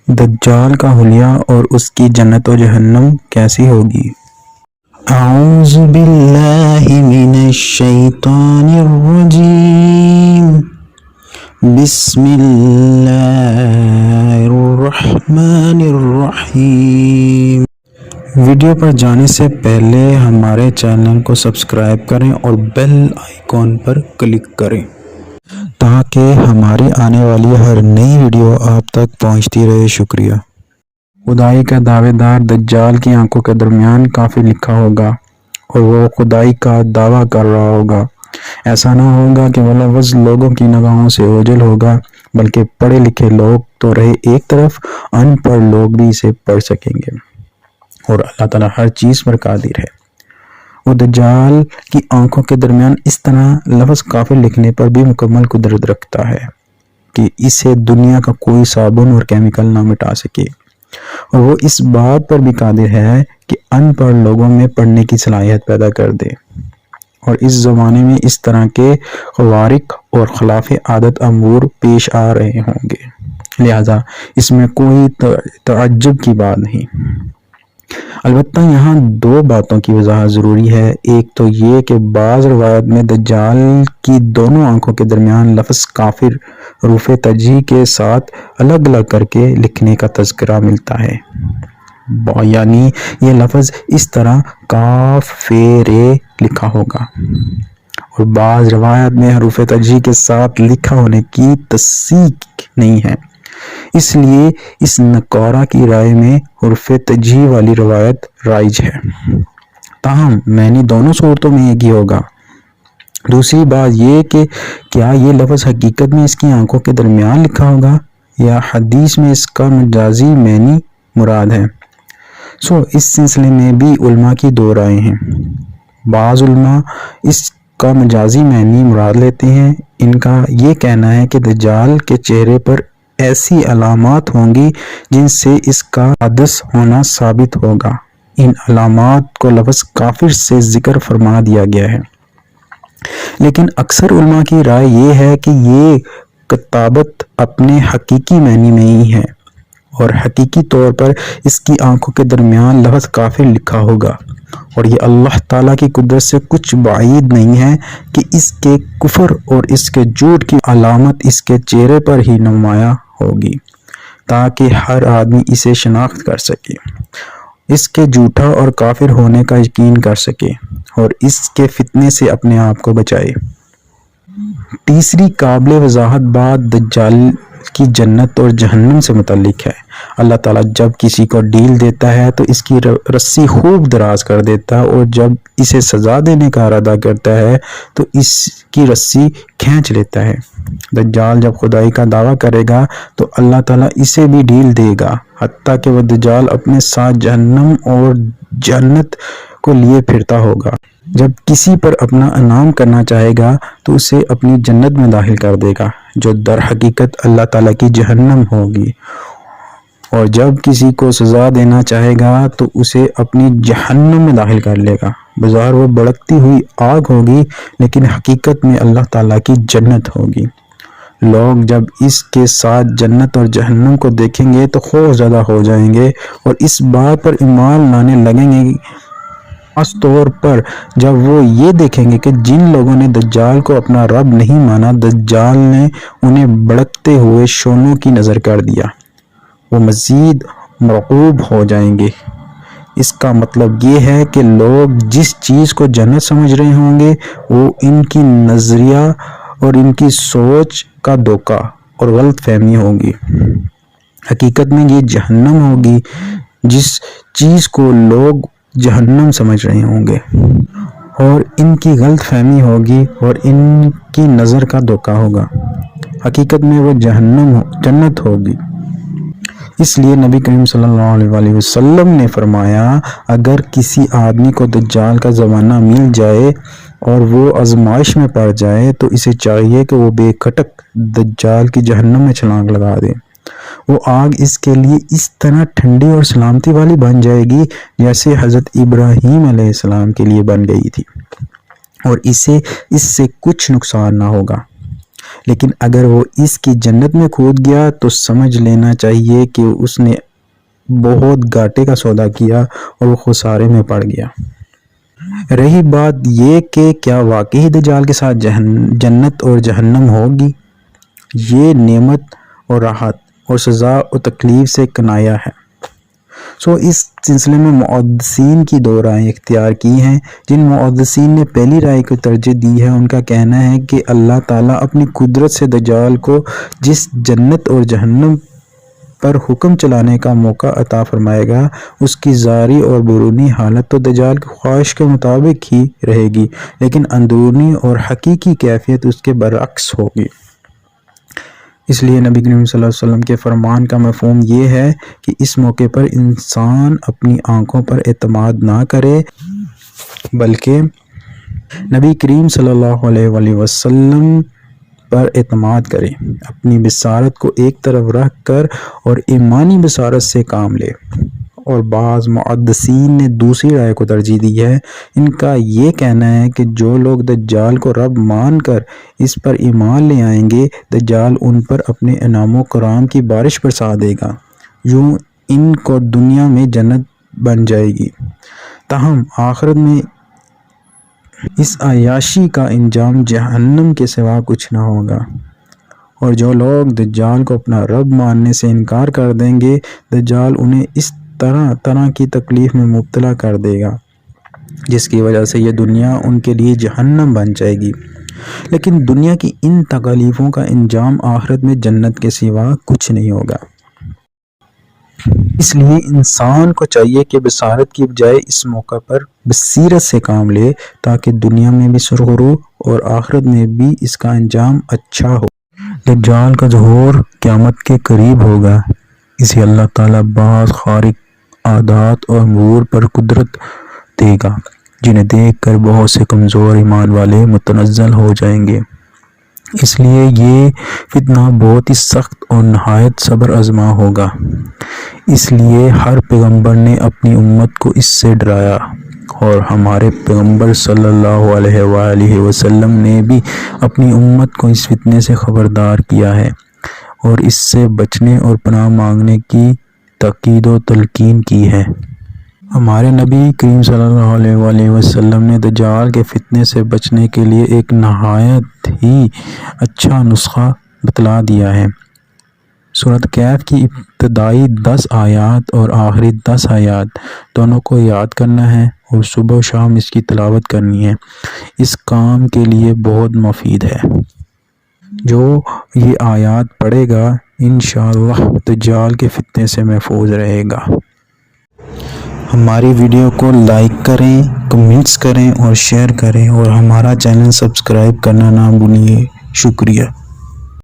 دجال کا حلیہ اور اس کی جنت و جہنم کیسی ہوگی؟ اعوذ باللہ من الشیطان الرجیم، بسم اللہ الرحمن الرحیم۔ ویڈیو پر جانے سے پہلے ہمارے چینل کو سبسکرائب کریں اور بیل آئیکن پر کلک کریں تاکہ ہماری آنے والی ہر نئی ویڈیو آپ تک پہنچتی رہے۔ شکریہ۔ خدائی کا دعوے دار دجال کی آنکھوں کے درمیان کافر لکھا ہوگا اور وہ خدائی کا دعویٰ کر رہا ہوگا۔ ایسا نہ ہوگا کہ وہ لفظ لوگوں کی نگاہوں سے اوجھل ہوگا، بلکہ پڑھے لکھے لوگ تو رہے ایک طرف، ان پڑھ لوگ بھی اسے پڑھ سکیں گے، اور اللہ تعالیٰ ہر چیز پر قادر ہے۔ وہ دجال کی آنکھوں کے درمیان اس طرح لفظ کافر لکھنے پر بھی مکمل قدرت رکھتا ہے کہ اسے دنیا کا کوئی صابن اور کیمیکل نہ مٹا سکے، اور وہ اس بات پر بھی قادر ہے کہ ان پڑھ لوگوں میں پڑھنے کی صلاحیت پیدا کر دے، اور اس زمانے میں اس طرح کے خوارق اور خلاف عادت امور پیش آ رہے ہوں گے، لہذا اس میں کوئی تعجب کی بات نہیں۔ البتہ یہاں دو باتوں کی وضاحت ضروری ہے۔ ایک تو یہ کہ بعض روایات میں دجال کی دونوں آنکھوں کے درمیان لفظ کافر حروف ترجیح کے ساتھ الگ الگ کر کے لکھنے کا تذکرہ ملتا ہے، یعنی یہ لفظ اس طرح کافر لکھا ہوگا، اور بعض روایات میں حروف ترجیح کے ساتھ لکھا ہونے کی تصدیق نہیں ہے، اس لیے اس نقارہ کی رائے میں حروف ترجیح والی روایت رائج ہے۔ تاہم معنی دونوں صورتوں میں ایک ہی ہوگا۔ دوسری بات یہ کہ کیا یہ لفظ حقیقت میں اس کی آنکھوں کے درمیان لکھا ہوگا یا حدیث میں اس کا مجازی معنی مراد ہے؟ اس سلسلے میں بھی علماء کی دو رائے ہیں۔ بعض علماء اس کا مجازی معنی مراد لیتے ہیں۔ ان کا یہ کہنا ہے کہ دجال کے چہرے پر ایسی علامات ہوں گی جن سے اس کا حادث ہونا ثابت ہوگا۔ ان علامات کو لفظ کافر سے ذکر فرما دیا گیا ہے، لیکن اکثر علماء کی رائے یہ ہے کہ یہ کتابت اپنے حقیقی معنی میں ہی ہے، اور حقیقی طور پر اس کی آنکھوں کے درمیان لفظ کافر لکھا ہوگا، اور یہ اللہ تعالیٰ کی قدرت سے کچھ بعید نہیں ہے کہ اس کے کفر اور اس کے جھوٹ کی علامت اس کے چہرے پر ہی نمایاں ہوگی تاکہ ہر آدمی اسے شناخت کر سکے، اس کے جھوٹا اور کافر ہونے کا یقین کر سکے، اور اس کے فتنے سے اپنے آپ کو بچائے۔ تیسری قابل وضاحت بات دجال کی جنت اور جہنم سے متعلق ہے۔ اللہ تعالیٰ جب کسی کو ڈیل دیتا ہے تو اس کی رسی خوب دراز کر دیتا ہے، اور جب اسے سزا دینے کا ارادہ کرتا ہے تو اس کی رسی کھینچ لیتا ہے۔ دجال جب خدائی کا دعویٰ کرے گا تو اللہ تعالیٰ اسے بھی ڈھیل دے گا، حتیٰ کہ وہ دجال اپنے ساتھ جہنم اور جنت کو لیے پھرتا ہوگا۔ جب کسی پر اپنا انعام کرنا چاہے گا تو اسے اپنی جنت میں داخل کر دے گا، جو در حقیقت اللہ تعالیٰ کی جہنم ہوگی، اور جب کسی کو سزا دینا چاہے گا تو اسے اپنی جہنم میں داخل کر لے گا۔ بظاہر وہ بھڑکتی ہوئی آگ ہوگی، لیکن حقیقت میں اللہ تعالیٰ کی جنت ہوگی۔ لوگ جب اس کے ساتھ جنت اور جہنم کو دیکھیں گے تو خوف زدہ ہو جائیں گے اور اس بات پر ایمان لانے لگیں گے، خاص طور پر جب وہ یہ دیکھیں گے کہ جن لوگوں نے دجال کو اپنا رب نہیں مانا، دجال نے انہیں بھڑکتے ہوئے شعلوں کی نظر کر دیا، وہ مزید مرعوب ہو جائیں گے۔ اس کا مطلب یہ ہے کہ لوگ جس چیز کو جنت سمجھ رہے ہوں گے وہ ان کی نظریہ اور ان کی سوچ کا دھوکہ اور غلط فہمی ہوگی۔ حقیقت میں یہ جہنم ہوگی جس چیز کو لوگ جہنم سمجھ رہے ہوں گے، اور ان کی غلط فہمی ہوگی اور ان کی نظر کا دھوکہ ہوگا۔ حقیقت میں وہ جنت ہوگی۔ اس لیے نبی کریم صلی اللہ علیہ وسلم نے فرمایا، اگر کسی آدمی کو دجال کا زمانہ مل جائے اور وہ آزمائش میں پڑ جائے تو اسے چاہیے کہ وہ بے کھٹک دجال کی جہنم میں چھلانگ لگا دے۔ وہ آگ اس کے لیے اس طرح ٹھنڈی اور سلامتی والی بن جائے گی جیسے حضرت ابراہیم علیہ السلام کے لیے بن گئی تھی، اور اس سے کچھ نقصان نہ ہوگا۔ لیکن اگر وہ اس کی جنت میں کود گیا تو سمجھ لینا چاہیے کہ اس نے بہت گھاٹے کا سودا کیا اور وہ خسارے میں پڑ گیا۔ رہی بات یہ کہ کیا واقعی دجال کے ساتھ جنت اور جہنم ہوگی، یہ نعمت اور راحت اور سزا اور تکلیف سے کنایا ہے۔ اس سلسلے میں محدثین کی دو رائیں اختیار کی ہیں۔ جن محدثین نے پہلی رائے کو ترجیح دی ہے، ان کا کہنا ہے کہ اللہ تعالیٰ اپنی قدرت سے دجال کو جس جنت اور جہنم پر حکم چلانے کا موقع عطا فرمائے گا، اس کی ظاہری اور بیرونی حالت تو دجال کی خواہش کے مطابق ہی رہے گی، لیکن اندرونی اور حقیقی کیفیت اس کے برعکس ہوگی۔ اس لیے نبی کریم صلی اللہ علیہ وسلم کے فرمان کا مفہوم یہ ہے کہ اس موقع پر انسان اپنی آنکھوں پر اعتماد نہ کرے، بلکہ نبی کریم صلی اللہ علیہ وسلم پر اعتماد کرے، اپنی بصارت کو ایک طرف رکھ کر اور ایمانی بصارت سے کام لے۔ اور بعض محدثین نے دوسری رائے کو ترجیح دی ہے۔ ان کا یہ کہنا ہے کہ جو لوگ دجال کو رب مان کر اس پر ایمان لے آئیں گے، دجال ان پر اپنے انعام و کرام کی بارش برسا دے گا، یوں ان کو دنیا میں جنت بن جائے گی، تاہم آخرت میں اس عیاشی کا انجام جہنم کے سوا کچھ نہ ہوگا۔ اور جو لوگ دجال کو اپنا رب ماننے سے انکار کر دیں گے، دجال انہیں اس طرح طرح کی تکلیف میں مبتلا کر دے گا جس کی وجہ سے یہ دنیا ان کے لیے جہنم بن جائے گی، لیکن دنیا کی ان تکالیفوں کا انجام آخرت میں جنت کے سوا کچھ نہیں ہوگا۔ اس لیے انسان کو چاہیے کہ بصارت کی بجائے اس موقع پر بصیرت سے کام لے، تاکہ دنیا میں بھی سرخرو ہو اور آخرت میں بھی اس کا انجام اچھا ہو۔ دجال کا ظہور قیامت کے قریب ہوگا، اسے اللہ تعالیٰ بعض خارق عادات اور امور پر قدرت دے گا، جنہیں دیکھ کر بہت سے کمزور ایمان والے متنزل ہو جائیں گے۔ اس لیے یہ فتنہ بہت ہی سخت اور نہایت صبر آزما ہوگا۔ اس لیے ہر پیغمبر نے اپنی امت کو اس سے ڈرایا، اور ہمارے پیغمبر صلی اللہ علیہ وآلہ وسلم نے بھی اپنی امت کو اس فتنے سے خبردار کیا ہے اور اس سے بچنے اور پناہ مانگنے کی تاکید و تلقین کی ہے۔ ہمارے نبی کریم صلی اللہ علیہ وآلہ وسلم نے دجال کے فتنے سے بچنے کے لیے ایک نہایت ہی اچھا نسخہ بتلا دیا ہے۔ سورۃ کہف کی ابتدائی 10 آیات اور آخری 10 آیات دونوں کو یاد کرنا ہے اور صبح و شام اس کی تلاوت کرنی ہے۔ اس کام کے لیے بہت مفید ہے۔ جو یہ آیات پڑھے گا انشاءاللہ دجال کے فتنے سے محفوظ رہے گا۔ ہماری ویڈیو کو لائک کریں، کمنٹس کریں اور شیئر کریں، اور ہمارا چینل سبسکرائب کرنا نہ بھولیے۔ شکریہ۔